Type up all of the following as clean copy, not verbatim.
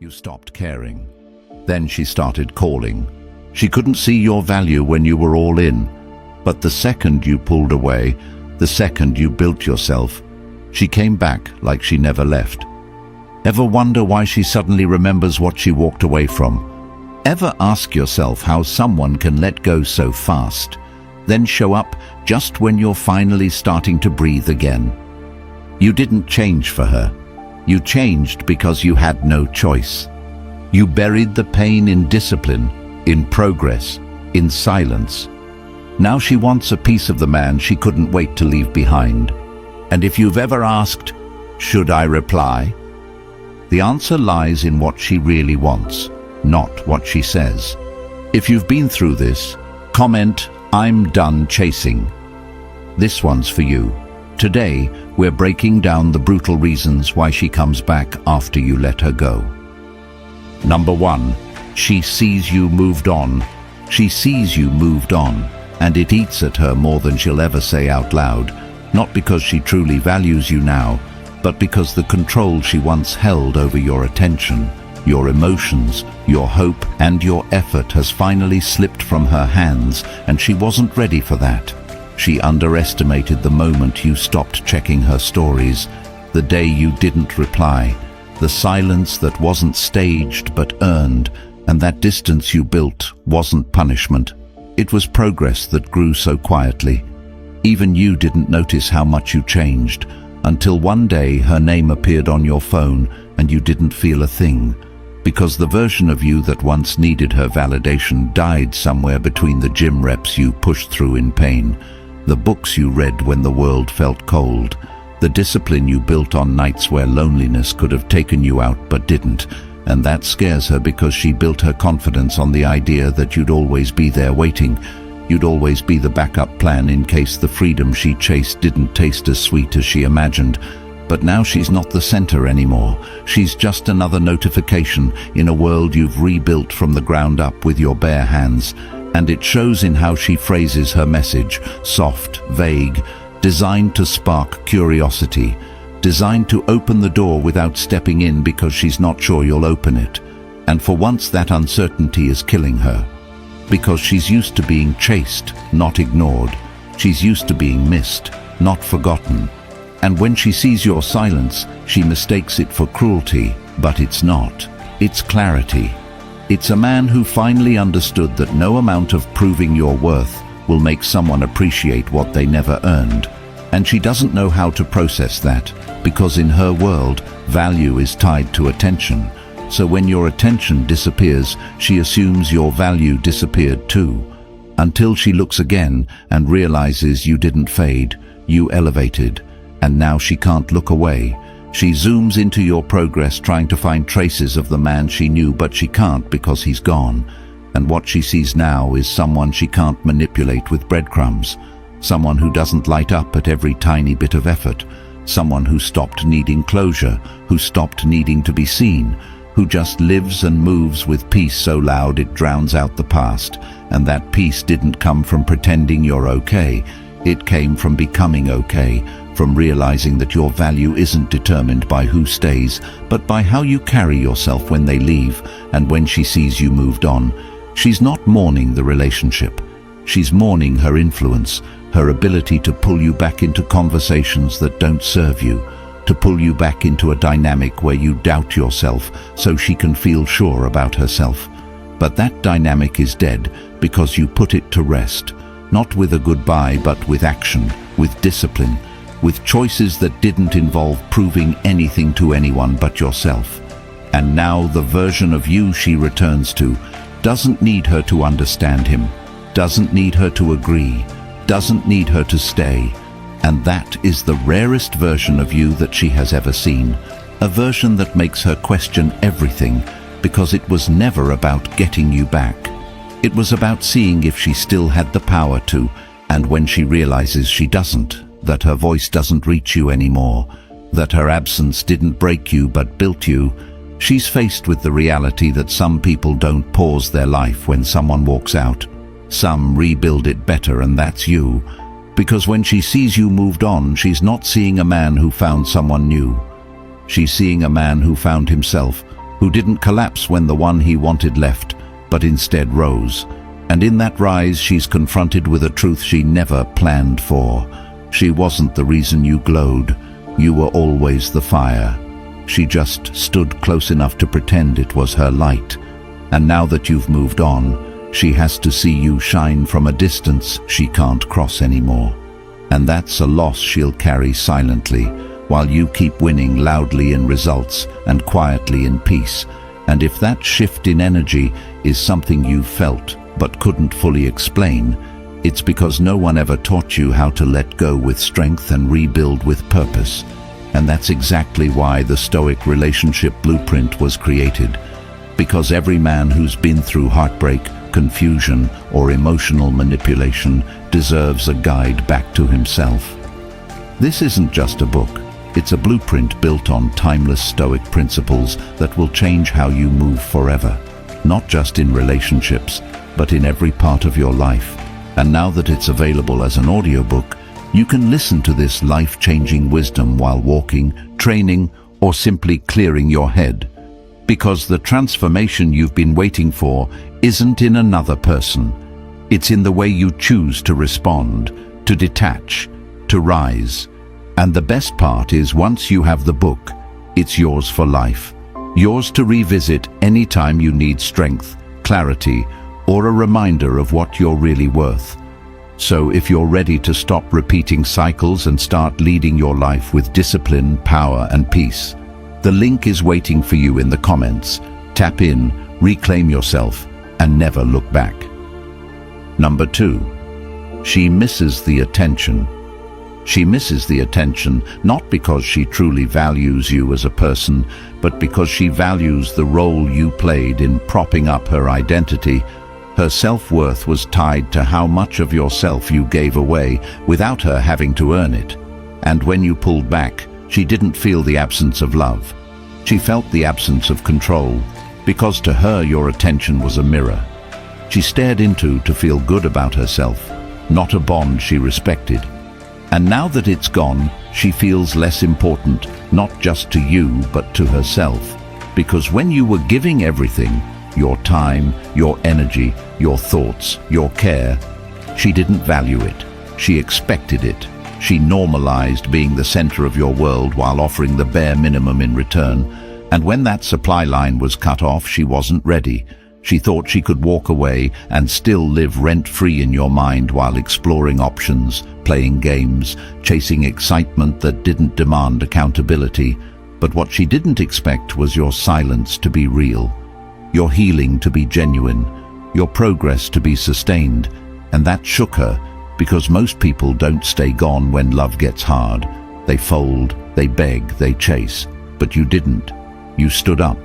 You stopped caring. Then she started calling. She couldn't see your value when you were all in. But the second you pulled away, the second you built yourself, she came back like she never left. Ever wonder why she suddenly remembers what she walked away from? Ever ask yourself how someone can let go so fast, then show up just when you're finally starting to breathe again? You didn't change for her. You changed because you had no choice. You buried the pain in discipline, in progress, in silence. Now she wants a piece of the man she couldn't wait to leave behind. And if you've ever asked, should I reply? The answer lies in what she really wants, not what she says. If you've been through this, comment, "I'm done chasing." This one's for you. Today, we're breaking down the brutal reasons why she comes back after you let her go. Number 1, she sees you moved on. She sees you moved on, and it eats at her more than she'll ever say out loud, not because she truly values you now, but because the control she once held over your attention, your emotions, your hope, and your effort has finally slipped from her hands, and she wasn't ready for that. She underestimated the moment you stopped checking her stories, the day you didn't reply, the silence that wasn't staged but earned, and that distance you built wasn't punishment. It was progress that grew so quietly. Even you didn't notice how much you changed, until one day her name appeared on your phone and you didn't feel a thing, because the version of you that once needed her validation died somewhere between the gym reps you pushed through in pain, the books you read when the world felt cold, the discipline you built on nights where loneliness could have taken you out but didn't. And that scares her because she built her confidence on the idea that you'd always be there waiting. You'd always be the backup plan in case the freedom she chased didn't taste as sweet as she imagined. But now she's not the center anymore. She's just another notification in a world you've rebuilt from the ground up with your bare hands. And it shows in how she phrases her message, soft, vague, designed to spark curiosity, designed to open the door without stepping in because she's not sure you'll open it. And for once that uncertainty is killing her. Because she's used to being chased, not ignored. She's used to being missed, not forgotten. And when she sees your silence, she mistakes it for cruelty, but it's not. It's clarity. It's a man who finally understood that no amount of proving your worth will make someone appreciate what they never earned. And she doesn't know how to process that, because in her world, value is tied to attention. So when your attention disappears, she assumes your value disappeared too. Until she looks again and realizes you didn't fade, you elevated, and now she can't look away. She zooms into your progress trying to find traces of the man she knew, but she can't because he's gone. And what she sees now is someone she can't manipulate with breadcrumbs. Someone who doesn't light up at every tiny bit of effort. Someone who stopped needing closure, who stopped needing to be seen, who just lives and moves with peace so loud it drowns out the past. And that peace didn't come from pretending you're okay. It came from becoming okay, from realizing that your value isn't determined by who stays, but by how you carry yourself when they leave. And when she sees you moved on, she's not mourning the relationship. She's mourning her influence, her ability to pull you back into conversations that don't serve you, to pull you back into a dynamic where you doubt yourself so she can feel sure about herself. But that dynamic is dead because you put it to rest, not with a goodbye but with action, with discipline, with choices that didn't involve proving anything to anyone but yourself. And now the version of you she returns to doesn't need her to understand him, doesn't need her to agree, doesn't need her to stay. And that is the rarest version of you that she has ever seen, a version that makes her question everything, because it was never about getting you back. It was about seeing if she still had the power to, and when she realizes she doesn't, that her voice doesn't reach you anymore, that her absence didn't break you but built you, she's faced with the reality that some people don't pause their life when someone walks out. Some rebuild it better, and that's you. Because when she sees you moved on, she's not seeing a man who found someone new. She's seeing a man who found himself, who didn't collapse when the one he wanted left, but instead rose. And in that rise, she's confronted with a truth she never planned for. She wasn't the reason you glowed. You were always the fire. She just stood close enough to pretend it was her light. And now that you've moved on, she has to see you shine from a distance she can't cross anymore. And that's a loss she'll carry silently, while you keep winning loudly in results and quietly in peace. And if that shift in energy is something you felt but couldn't fully explain, it's because no one ever taught you how to let go with strength and rebuild with purpose. And that's exactly why the Stoic relationship blueprint was created. Because every man who's been through heartbreak, confusion, or emotional manipulation deserves a guide back to himself. This isn't just a book. It's a blueprint built on timeless Stoic principles that will change how you move forever. Not just in relationships, but in every part of your life. And now that it's available as an audiobook, you can listen to this life-changing wisdom while walking, training, or simply clearing your head. Because the transformation you've been waiting for isn't in another person. It's in the way you choose to respond, to detach, to rise. And the best part is, once you have the book, it's yours for life. Yours to revisit anytime you need strength, clarity, or a reminder of what you're really worth. So if you're ready to stop repeating cycles and start leading your life with discipline, power, and peace, the link is waiting for you in the comments. Tap in, reclaim yourself, and never look back. Number 2. She misses the attention. She misses the attention not because she truly values you as a person, but because she values the role you played in propping up her identity. Her self-worth was tied to how much of yourself you gave away without her having to earn it. And when you pulled back, she didn't feel the absence of love. She felt the absence of control, because to her your attention was a mirror. She stared into to feel good about herself, not a bond she respected. And now that it's gone, she feels less important, not just to you, but to herself. Because when you were giving everything, your time, your energy, your thoughts, your care, she didn't value it. She expected it. She normalized being the center of your world while offering the bare minimum in return. And when that supply line was cut off, she wasn't ready. She thought she could walk away and still live rent-free in your mind while exploring options, playing games, chasing excitement that didn't demand accountability. But what she didn't expect was your silence to be real, your healing to be genuine, your progress to be sustained. And that shook her, because most people don't stay gone when love gets hard. They fold, they beg, they chase. But you didn't. You stood up.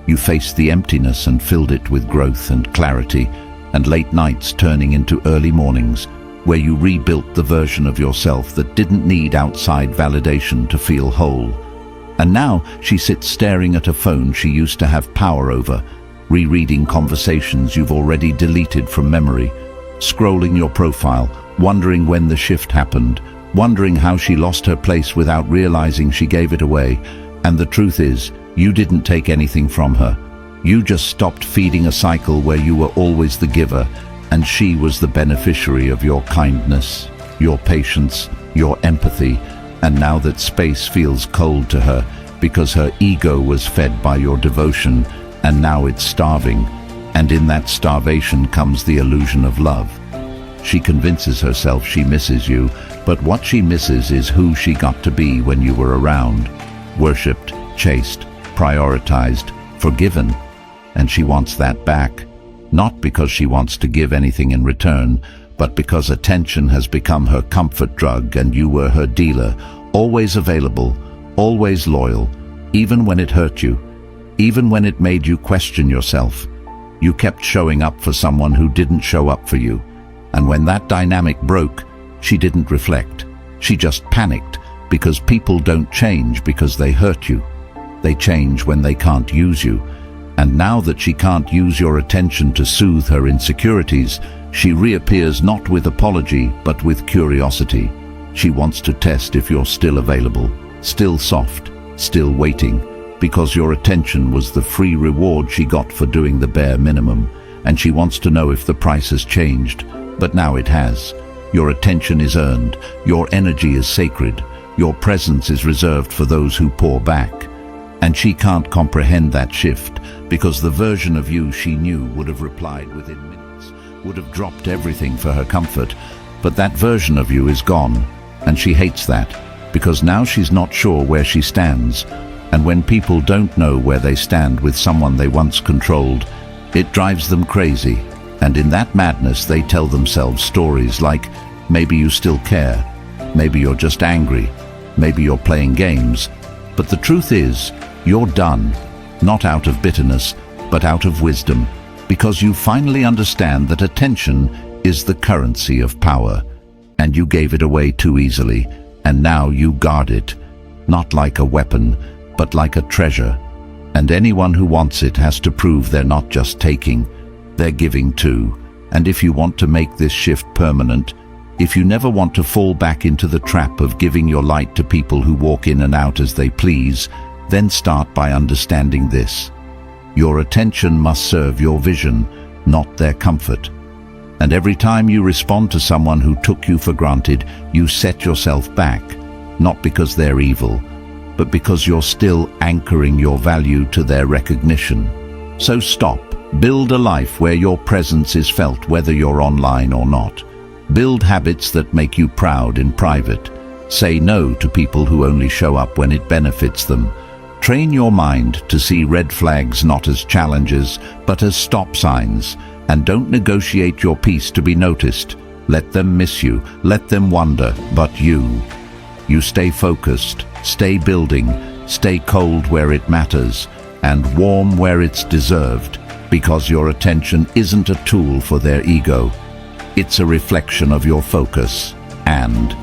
You faced the emptiness and filled it with growth and clarity, and late nights turning into early mornings, where you rebuilt the version of yourself that didn't need outside validation to feel whole. And now she sits staring at a phone she used to have power over, rereading conversations you've already deleted from memory, scrolling your profile, wondering when the shift happened, wondering how she lost her place without realizing she gave it away. And the truth is, you didn't take anything from her. You just stopped feeding a cycle where you were always the giver, and she was the beneficiary of your kindness, your patience, your empathy. And now that space feels cold to her because her ego was fed by your devotion, and now it's starving. And in that starvation comes the illusion of love. She convinces herself she misses you, but what she misses is who she got to be when you were around. Worshipped, chased, prioritized, forgiven. And she wants that back. Not because she wants to give anything in return, but because attention has become her comfort drug and you were her dealer, always available, always loyal, even when it hurt you, even when it made you question yourself. You kept showing up for someone who didn't show up for you. And when that dynamic broke, she didn't reflect. She just panicked, because people don't change because they hurt you. They change when they can't use you. And now that she can't use your attention to soothe her insecurities, she reappears not with apology, but with curiosity. She wants to test if you're still available, still soft, still waiting. because your attention was the free reward she got for doing the bare minimum, and she wants to know if the price has changed. But now it has. Your attention is earned, your energy is sacred, your presence is reserved for those who pour back. And she can't comprehend that shift, because the version of you she knew would have replied within minutes, would have dropped everything for her comfort. But that version of you is gone, and she hates that, because now she's not sure where she stands. And when people don't know where they stand with someone they once controlled, it drives them crazy. And in that madness they tell themselves stories like, maybe you still care, maybe you're just angry, maybe you're playing games. But the truth is, you're done, not out of bitterness, but out of wisdom, because you finally understand that attention is the currency of power, and you gave it away too easily, and now you guard it, not like a weapon, but like a treasure. And anyone who wants it has to prove they're not just taking, they're giving too. And if you want to make this shift permanent, if you never want to fall back into the trap of giving your light to people who walk in and out as they please, then start by understanding this. Your attention must serve your vision, not their comfort. And every time you respond to someone who took you for granted, you set yourself back, not because they're evil, but because you're still anchoring your value to their recognition. So stop. Build a life where your presence is felt whether you're online or not. Build habits that make you proud in private. Say no to people who only show up when it benefits them. Train your mind to see red flags not as challenges, but as stop signs. And don't negotiate your peace to be noticed. Let them miss you, let them wonder, but you stay focused, stay building, stay cold where it matters, and warm where it's deserved, because your attention isn't a tool for their ego. It's a reflection of your focus. And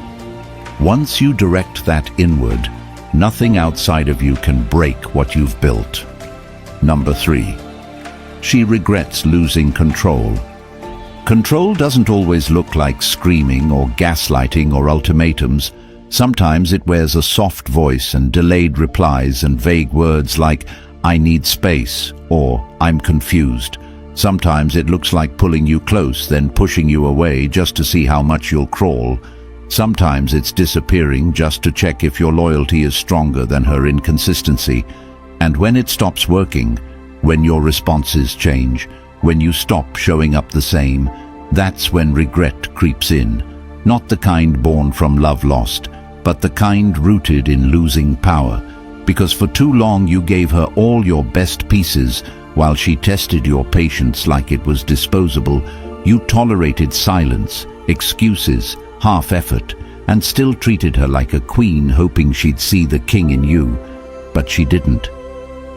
once you direct that inward, nothing outside of you can break what you've built. Number 3. She regrets losing control. Control doesn't always look like screaming or gaslighting or ultimatums. Sometimes it wears a soft voice and delayed replies and vague words like, "I need space," or "I'm confused." Sometimes it looks like pulling you close, then pushing you away just to see how much you'll crawl. Sometimes it's disappearing just to check if your loyalty is stronger than her inconsistency. And when it stops working, when your responses change, when you stop showing up the same, that's when regret creeps in. Not the kind born from love lost, but the kind rooted in losing power. Because for too long you gave her all your best pieces while she tested your patience like it was disposable. You tolerated silence, excuses, half-effort, and still treated her like a queen, hoping she'd see the king in you. But she didn't.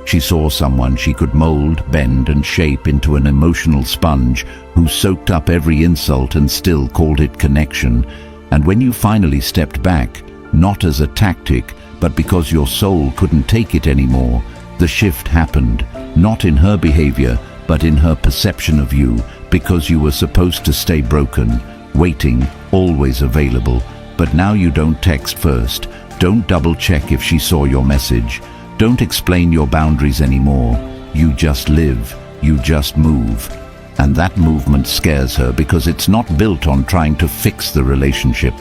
She saw someone she could mold, bend, and shape into an emotional sponge who soaked up every insult and still called it connection. And when you finally stepped back, not as a tactic, but because your soul couldn't take it anymore, the shift happened, not in her behavior, but in her perception of you, because you were supposed to stay broken, waiting, always available. But now you don't text first, don't double-check if she saw your message, don't explain your boundaries anymore. You just live, you just move. And that movement scares her because it's not built on trying to fix the relationship.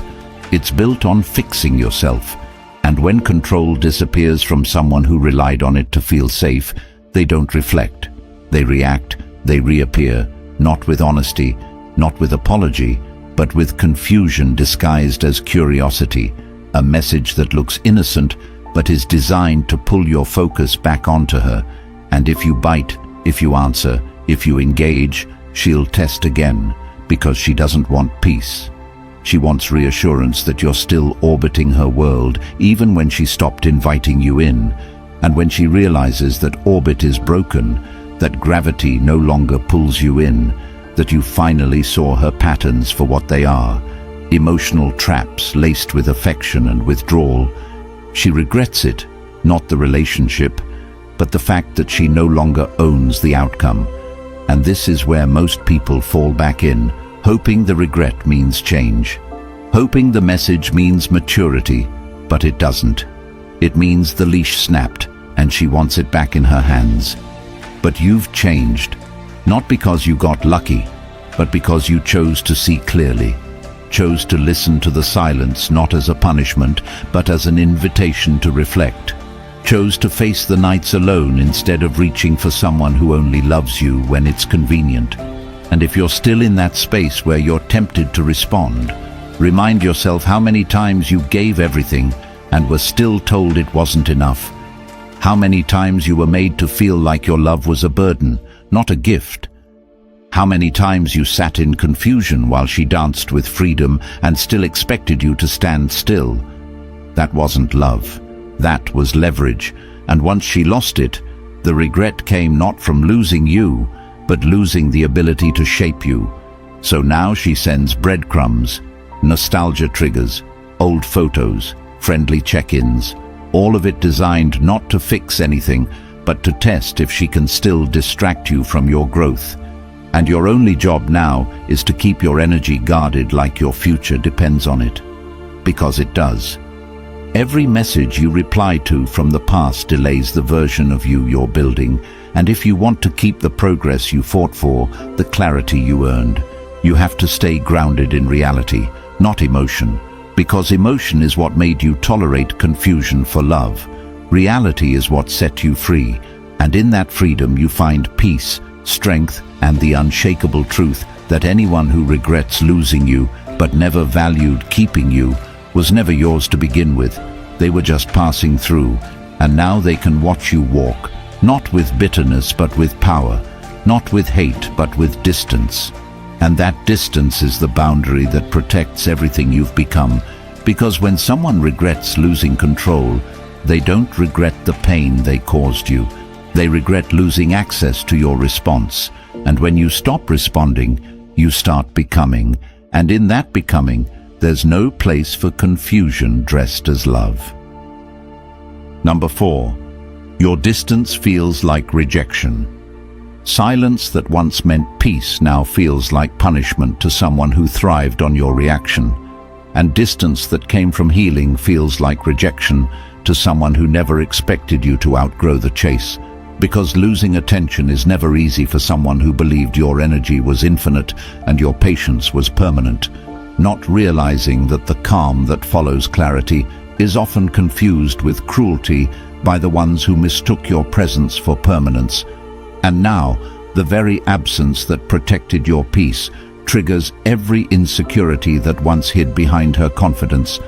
It's built on fixing yourself. And when control disappears from someone who relied on it to feel safe, they don't reflect. They react, they reappear, not with honesty, not with apology, but with confusion disguised as curiosity, a message that looks innocent but is designed to pull your focus back onto her. And if you bite, if you answer, if you engage, she'll test again, because she doesn't want peace. She wants reassurance that you're still orbiting her world, even when she stopped inviting you in. And when she realizes that orbit is broken, that gravity no longer pulls you in, that you finally saw her patterns for what they are, emotional traps laced with affection and withdrawal, she regrets it, not the relationship, but the fact that she no longer owns the outcome. And this is where most people fall back in, hoping the regret means change, hoping the message means maturity, but it doesn't. It means the leash snapped, and she wants it back in her hands. But you've changed, not because you got lucky, but because you chose to see clearly, chose to listen to the silence not as a punishment, but as an invitation to reflect, chose to face the nights alone instead of reaching for someone who only loves you when it's convenient. And if you're still in that space where you're tempted to respond, remind yourself how many times you gave everything and were still told it wasn't enough. How many times you were made to feel like your love was a burden, not a gift. How many times you sat in confusion while she danced with freedom and still expected you to stand still. That wasn't love. That was leverage. And once she lost it, the regret came not from losing you, but losing the ability to shape you. So now she sends breadcrumbs, nostalgia triggers, old photos, friendly check-ins, all of it designed not to fix anything, but to test if she can still distract you from your growth. And your only job now is to keep your energy guarded like your future depends on it. Because it does. Every message you reply to from the past delays the version of you you're building, and if you want to keep the progress you fought for, the clarity you earned, you have to stay grounded in reality, not emotion. Because emotion is what made you tolerate confusion for love. Reality is what set you free, and in that freedom you find peace, strength, and the unshakable truth that anyone who regrets losing you but never valued keeping you was never yours to begin with. They were just passing through, and now they can watch you walk, not with bitterness but with power, not with hate but with distance. And that distance is the boundary that protects everything you've become, because when someone regrets losing control, they don't regret the pain they caused you. They regret losing access to your response. And when you stop responding, you start becoming. And in that becoming, there's no place for confusion dressed as love. Number 4. Your distance feels like rejection. Silence that once meant peace now feels like punishment to someone who thrived on your reaction. And distance that came from healing feels like rejection to someone who never expected you to outgrow the chase. Because losing attention is never easy for someone who believed your energy was infinite and your patience was permanent, not realizing that the calm that follows clarity is often confused with cruelty by the ones who mistook your presence for permanence. And now, the very absence that protected your peace triggers every insecurity that once hid behind her confidence,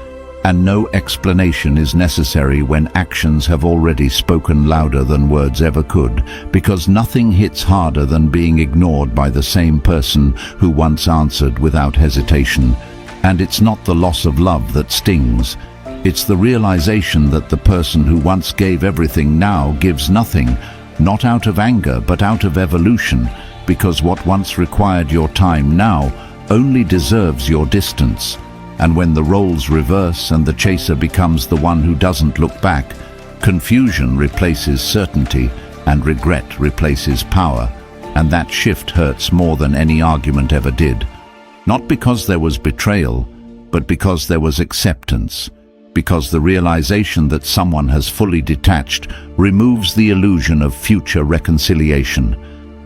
and no explanation is necessary when actions have already spoken louder than words ever could, because nothing hits harder than being ignored by the same person who once answered without hesitation. And it's not the loss of love that stings. It's the realization that the person who once gave everything now gives nothing, not out of anger but out of evolution, because what once required your time now only deserves your distance. And when the roles reverse and the chaser becomes the one who doesn't look back, confusion replaces certainty and regret replaces power, and that shift hurts more than any argument ever did. Not because there was betrayal, but because there was acceptance. Because the realization that someone has fully detached removes the illusion of future reconciliation.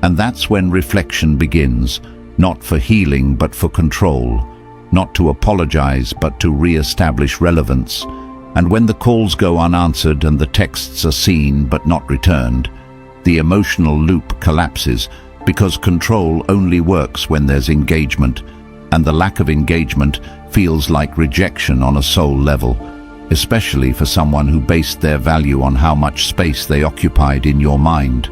And that's when reflection begins, not for healing but for control, not to apologize but to re-establish relevance. And when the calls go unanswered and the texts are seen but not returned, the emotional loop collapses, because control only works when there's engagement, and the lack of engagement feels like rejection on a soul level, especially for someone who based their value on how much space they occupied in your mind.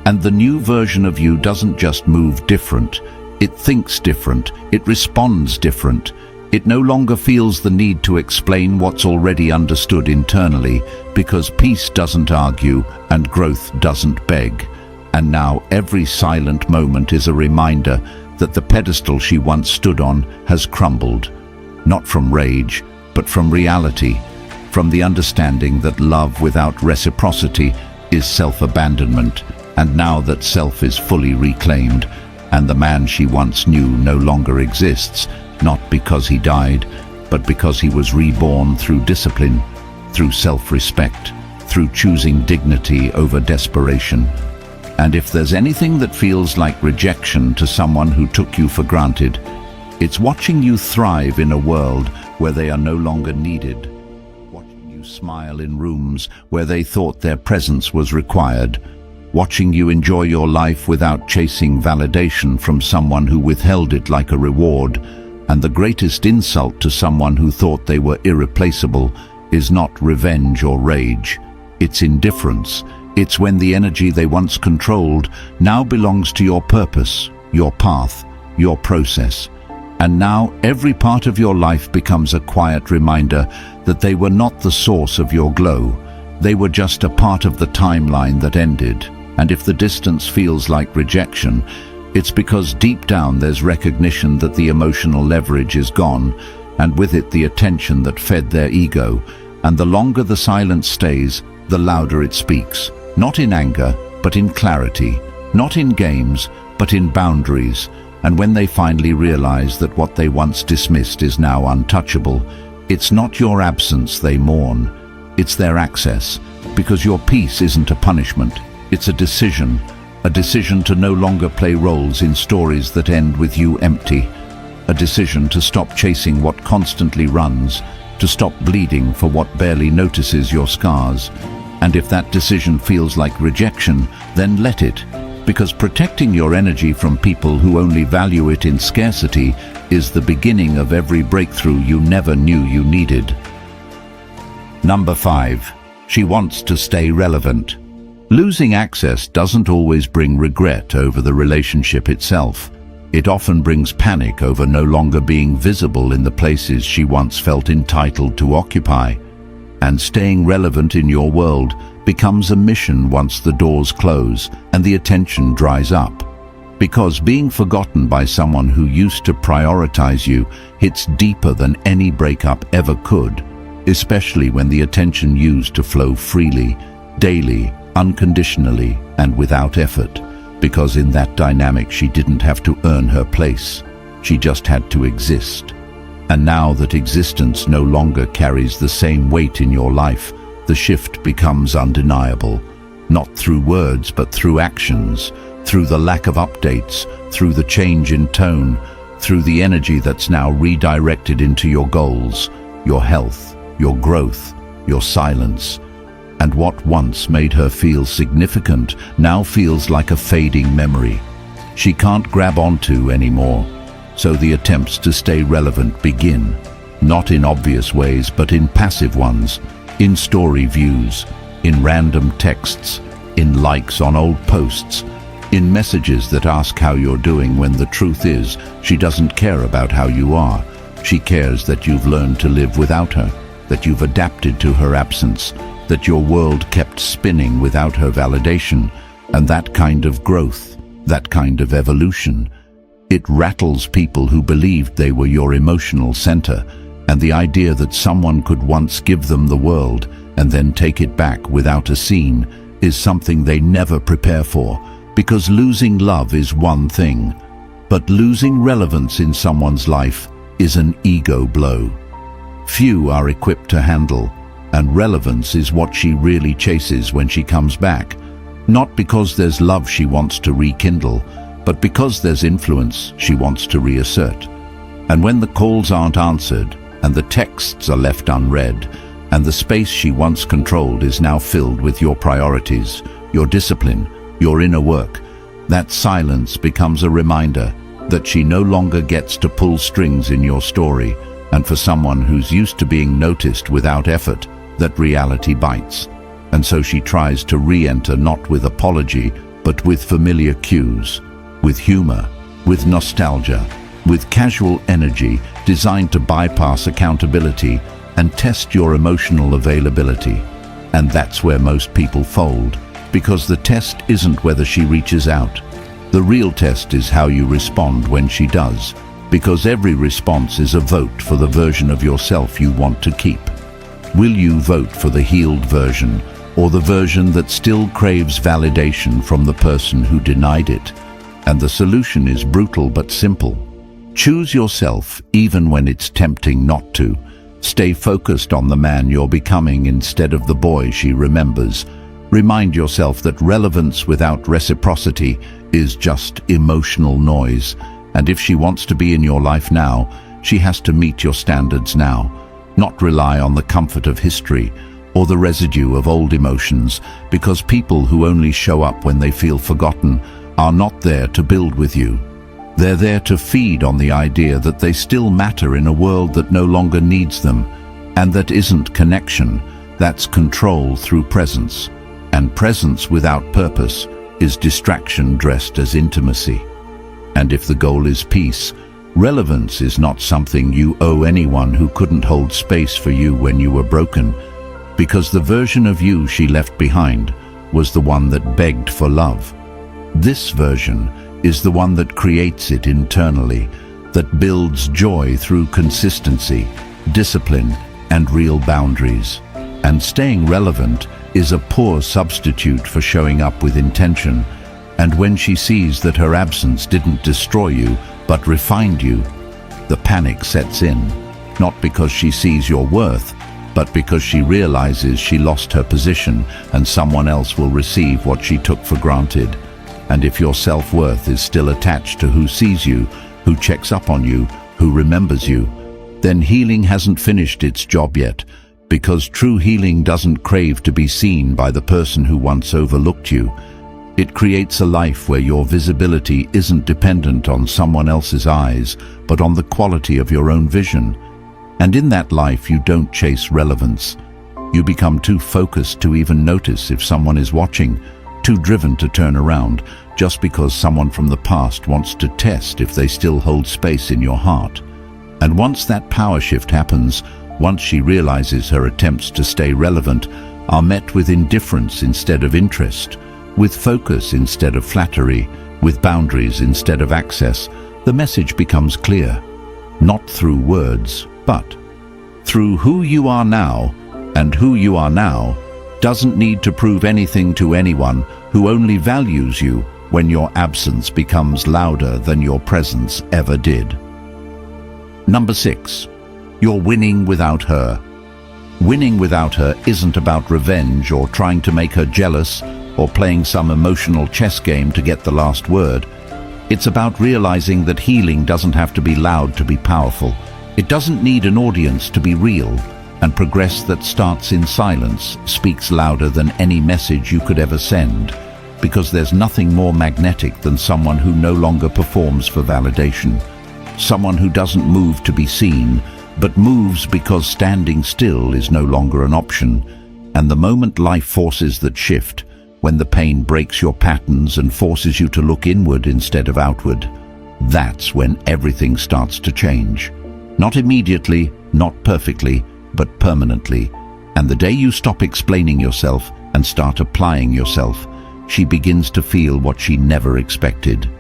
And the new version of you doesn't just move different, it thinks different, it responds different. It no longer feels the need to explain what's already understood internally, because peace doesn't argue and growth doesn't beg. And now every silent moment is a reminder that the pedestal she once stood on has crumbled, not from rage, but from reality, from the understanding that love without reciprocity is self-abandonment, and now that self is fully reclaimed, and the man she once knew no longer exists, not because he died, but because he was reborn through discipline, through self-respect, through choosing dignity over desperation. And if there's anything that feels like rejection to someone who took you for granted, it's watching you thrive in a world where they are no longer needed. Watching you smile in rooms where they thought their presence was required. Watching you enjoy your life without chasing validation from someone who withheld it like a reward. And the greatest insult to someone who thought they were irreplaceable is not revenge or rage. It's indifference. It's when the energy they once controlled now belongs to your purpose, your path, your process. And now every part of your life becomes a quiet reminder that they were not the source of your glow. They were just a part of the timeline that ended. And if the distance feels like rejection, it's because deep down there's recognition that the emotional leverage is gone, and with it the attention that fed their ego. And the longer the silence stays, the louder it speaks. Not in anger, but in clarity. Not in games, but in boundaries. And when they finally realize that what they once dismissed is now untouchable, it's not your absence they mourn, it's their access. Because your peace isn't a punishment, it's a decision to no longer play roles in stories that end with you empty. A decision to stop chasing what constantly runs, to stop bleeding for what barely notices your scars. And if that decision feels like rejection, then let it. Because protecting your energy from people who only value it in scarcity is the beginning of every breakthrough you never knew you needed. Number 5. She wants to stay relevant. Losing access doesn't always bring regret over the relationship itself. It often brings panic over no longer being visible in the places she once felt entitled to occupy. And staying relevant in your world becomes a mission once the doors close and the attention dries up. Because being forgotten by someone who used to prioritize you hits deeper than any breakup ever could, especially when the attention used to flow freely, daily, unconditionally, and without effort. Because in that dynamic she didn't have to earn her place, she just had to exist. And now that existence no longer carries the same weight in your life, the shift becomes undeniable. Not through words, but through actions, through the lack of updates, through the change in tone, through the energy that's now redirected into your goals, your health, your growth, your silence. And what once made her feel significant now feels like a fading memory. She can't grab onto anymore. So the attempts to stay relevant begin, not in obvious ways, but in passive ones, in story views, in random texts, in likes on old posts, in messages that ask how you're doing when the truth is she doesn't care about how you are. She cares that you've learned to live without her, that you've adapted to her absence, that your world kept spinning without her validation. And that kind of growth, that kind of evolution, it rattles people who believed they were your emotional center, and the idea that someone could once give them the world and then take it back without a scene is something they never prepare for. Because losing love is one thing, but losing relevance in someone's life is an ego blow. Few are equipped to handle, and relevance is what she really chases when she comes back. Not because there's love she wants to rekindle, but because there's influence she wants to reassert. And when the calls aren't answered, and the texts are left unread, and the space she once controlled is now filled with your priorities, your discipline, your inner work, that silence becomes a reminder that she no longer gets to pull strings in your story. And for someone who's used to being noticed without effort, that reality bites. And so she tries to re-enter not with apology, but with familiar cues, with humor, with nostalgia, with casual energy designed to bypass accountability and test your emotional availability. And that's where most people fold, because the test isn't whether she reaches out. The real test is how you respond when she does, because every response is a vote for the version of yourself you want to keep. Will you vote for the healed version, or the version that still craves validation from the person who denied it? And the solution is brutal but simple. Choose yourself even when it's tempting not to. Stay focused on the man you're becoming instead of the boy she remembers. Remind yourself that relevance without reciprocity is just emotional noise. And if she wants to be in your life now, she has to meet your standards now, not rely on the comfort of history or the residue of old emotions, because people who only show up when they feel forgotten are not there to build with you. They're there to feed on the idea that they still matter in a world that no longer needs them, and that isn't connection, that's control through presence. And presence without purpose is distraction dressed as intimacy. And if the goal is peace, relevance is not something you owe anyone who couldn't hold space for you when you were broken, because the version of you she left behind was the one that begged for love. This version is the one that creates it internally, that builds joy through consistency, discipline, and real boundaries. And staying relevant is a poor substitute for showing up with intention. And when she sees that her absence didn't destroy you, but refined you, the panic sets in, not because she sees your worth, but because she realizes she lost her position and someone else will receive what she took for granted. And if your self-worth is still attached to who sees you, who checks up on you, who remembers you, then healing hasn't finished its job yet, because true healing doesn't crave to be seen by the person who once overlooked you. It creates a life where your visibility isn't dependent on someone else's eyes, but on the quality of your own vision. And in that life you don't chase relevance. You become too focused to even notice if someone is watching, too driven to turn around, just because someone from the past wants to test if they still hold space in your heart. And once that power shift happens, once she realizes her attempts to stay relevant are met with indifference instead of interest, with focus instead of flattery, with boundaries instead of access, the message becomes clear. Not through words, but through who you are now, and who you are now doesn't need to prove anything to anyone who only values you when your absence becomes louder than your presence ever did. Number 6. You're winning without her. Winning without her isn't about revenge or trying to make her jealous or playing some emotional chess game to get the last word. It's about realizing that healing doesn't have to be loud to be powerful. It doesn't need an audience to be real, and progress that starts in silence speaks louder than any message you could ever send, because there's nothing more magnetic than someone who no longer performs for validation, someone who doesn't move to be seen, but moves because standing still is no longer an option. And the moment life forces that shift, when the pain breaks your patterns and forces you to look inward instead of outward, that's when everything starts to change. Not immediately, not perfectly, but permanently. And the day you stop explaining yourself and start applying yourself, she begins to feel what she never expected.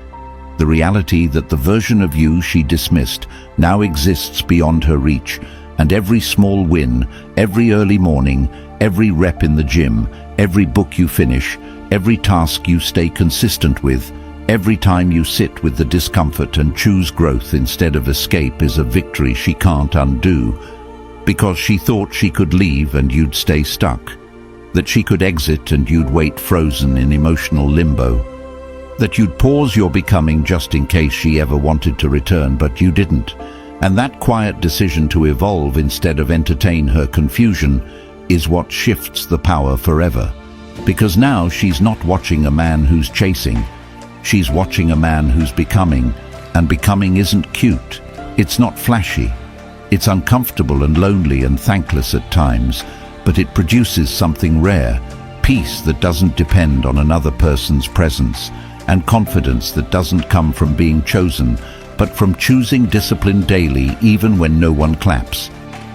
The reality that the version of you she dismissed now exists beyond her reach, and every small win, every early morning, every rep in the gym, every book you finish, every task you stay consistent with, every time you sit with the discomfort and choose growth instead of escape is a victory she can't undo, because she thought she could leave and you'd stay stuck, that she could exit and you'd wait frozen in emotional limbo, that you'd pause your becoming just in case she ever wanted to return, but you didn't. And that quiet decision to evolve instead of entertain her confusion is what shifts the power forever. Because now she's not watching a man who's chasing, she's watching a man who's becoming, and becoming isn't cute, it's not flashy, it's uncomfortable and lonely and thankless at times, but it produces something rare, peace that doesn't depend on another person's presence, and confidence that doesn't come from being chosen, but from choosing discipline daily even when no one claps.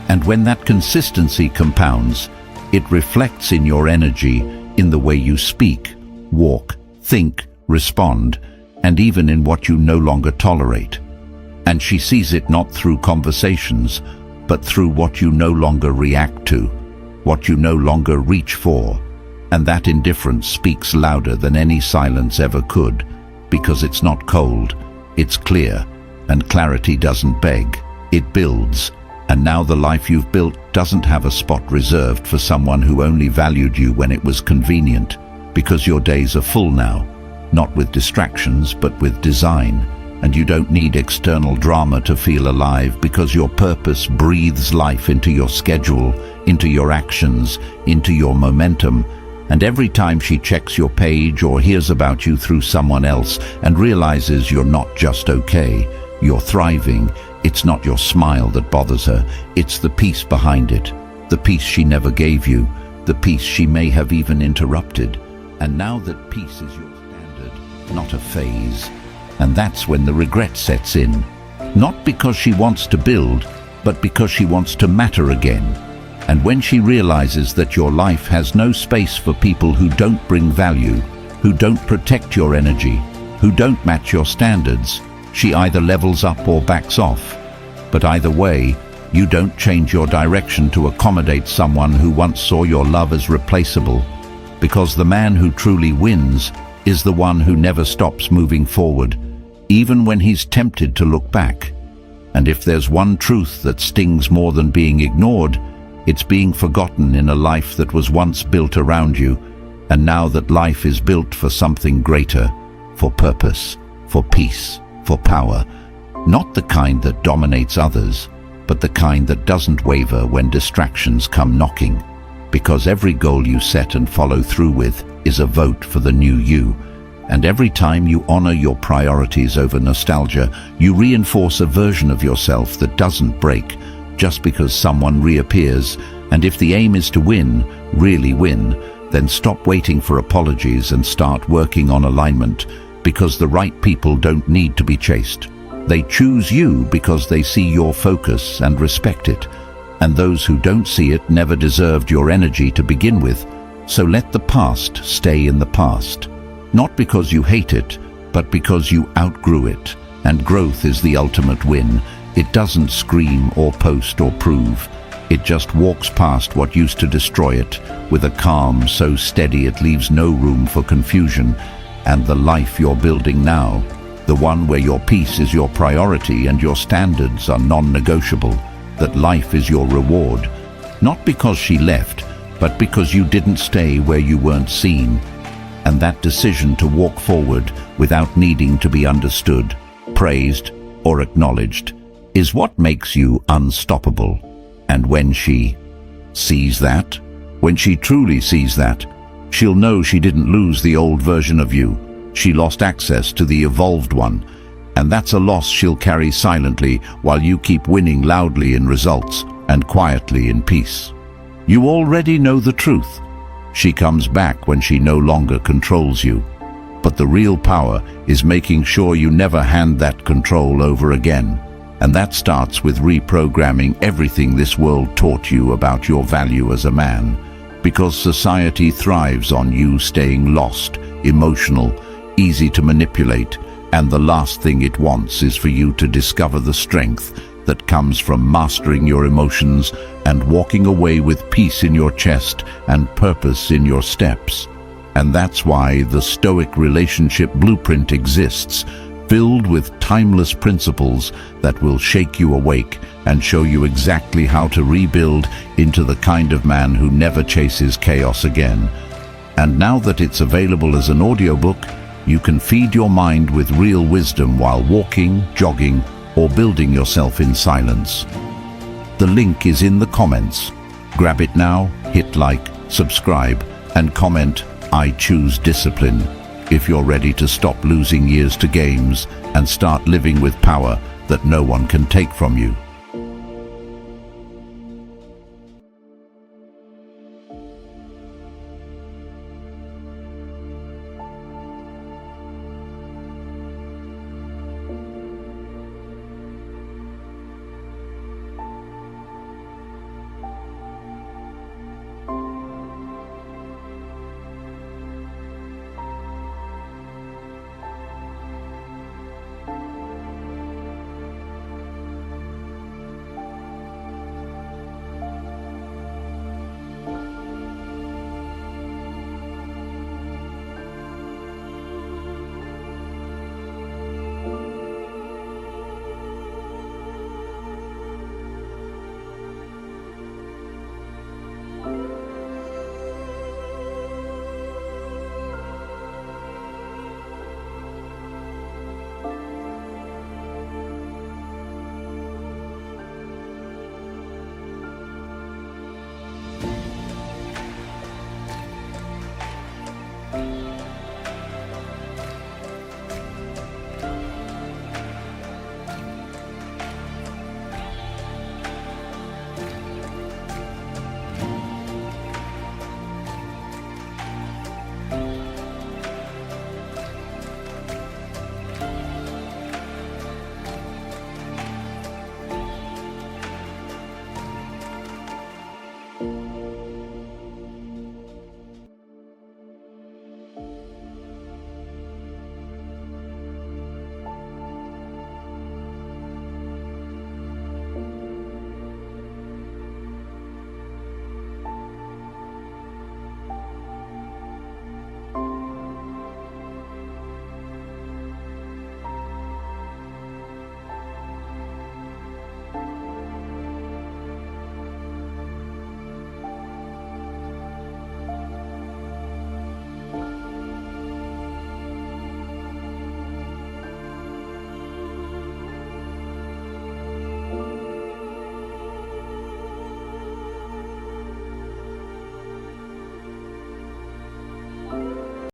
And when that consistency compounds, it reflects in your energy, in the way you speak, walk, think, respond, and even in what you no longer tolerate. And she sees it not through conversations, but through what you no longer react to, what you no longer reach for. And that indifference speaks louder than any silence ever could, because it's not cold, it's clear, and clarity doesn't beg, it builds. And now the life you've built doesn't have a spot reserved for someone who only valued you when it was convenient, because your days are full now, not with distractions but with design. And you don't need external drama to feel alive, because your purpose breathes life into your schedule, into your actions, into your momentum. And every time she checks your page or hears about you through someone else and realizes you're not just okay, you're thriving, it's not your smile that bothers her, it's the peace behind it, the peace she never gave you, the peace she may have even interrupted. And now that peace is your standard, not a phase. And that's when the regret sets in. Not because she wants to build, but because she wants to matter again. And when she realizes that your life has no space for people who don't bring value, who don't protect your energy, who don't match your standards, she either levels up or backs off. But either way, you don't change your direction to accommodate someone who once saw your love as replaceable. Because the man who truly wins is the one who never stops moving forward, even when he's tempted to look back. And if there's one truth that stings more than being ignored, it's being forgotten in a life that was once built around you, and now that life is built for something greater, for purpose, for peace, for power. Not the kind that dominates others, but the kind that doesn't waver when distractions come knocking. Because every goal you set and follow through with is a vote for the new you. And every time you honor your priorities over nostalgia, you reinforce a version of yourself that doesn't break just because someone reappears. And if the aim is to win, really win, then stop waiting for apologies and start working on alignment, because the right people don't need to be chased. They choose you because they see your focus and respect it. And those who don't see it never deserved your energy to begin with. So let the past stay in the past. Not because you hate it, but because you outgrew it. And growth is the ultimate win. It doesn't scream or post or prove. It just walks past what used to destroy it, with a calm so steady it leaves no room for confusion. And the life you're building now, the one where your peace is your priority and your standards are non-negotiable, that life is your reward. Not because she left, but because you didn't stay where you weren't seen. And that decision to walk forward without needing to be understood, praised, or acknowledged is what makes you unstoppable. And when she sees that, when she truly sees that, she'll know she didn't lose the old version of you. She lost access to the evolved one. And that's a loss she'll carry silently while you keep winning loudly in results and quietly in peace. You already know the truth. She comes back when she no longer controls you. But the real power is making sure you never hand that control over again. And that starts with reprogramming everything this world taught you about your value as a man. Because society thrives on you staying lost, emotional, easy to manipulate, and the last thing it wants is for you to discover the strength that comes from mastering your emotions and walking away with peace in your chest and purpose in your steps. And that's why the Stoic relationship blueprint exists, filled with timeless principles that will shake you awake and show you exactly how to rebuild into the kind of man who never chases chaos again. And now that it's available as an audiobook, you can feed your mind with real wisdom while walking, jogging, or building yourself in silence. The link is in the comments. Grab it now, hit like, subscribe, and comment, "I choose discipline," if you're ready to stop losing years to games and start living with power that no one can take from you.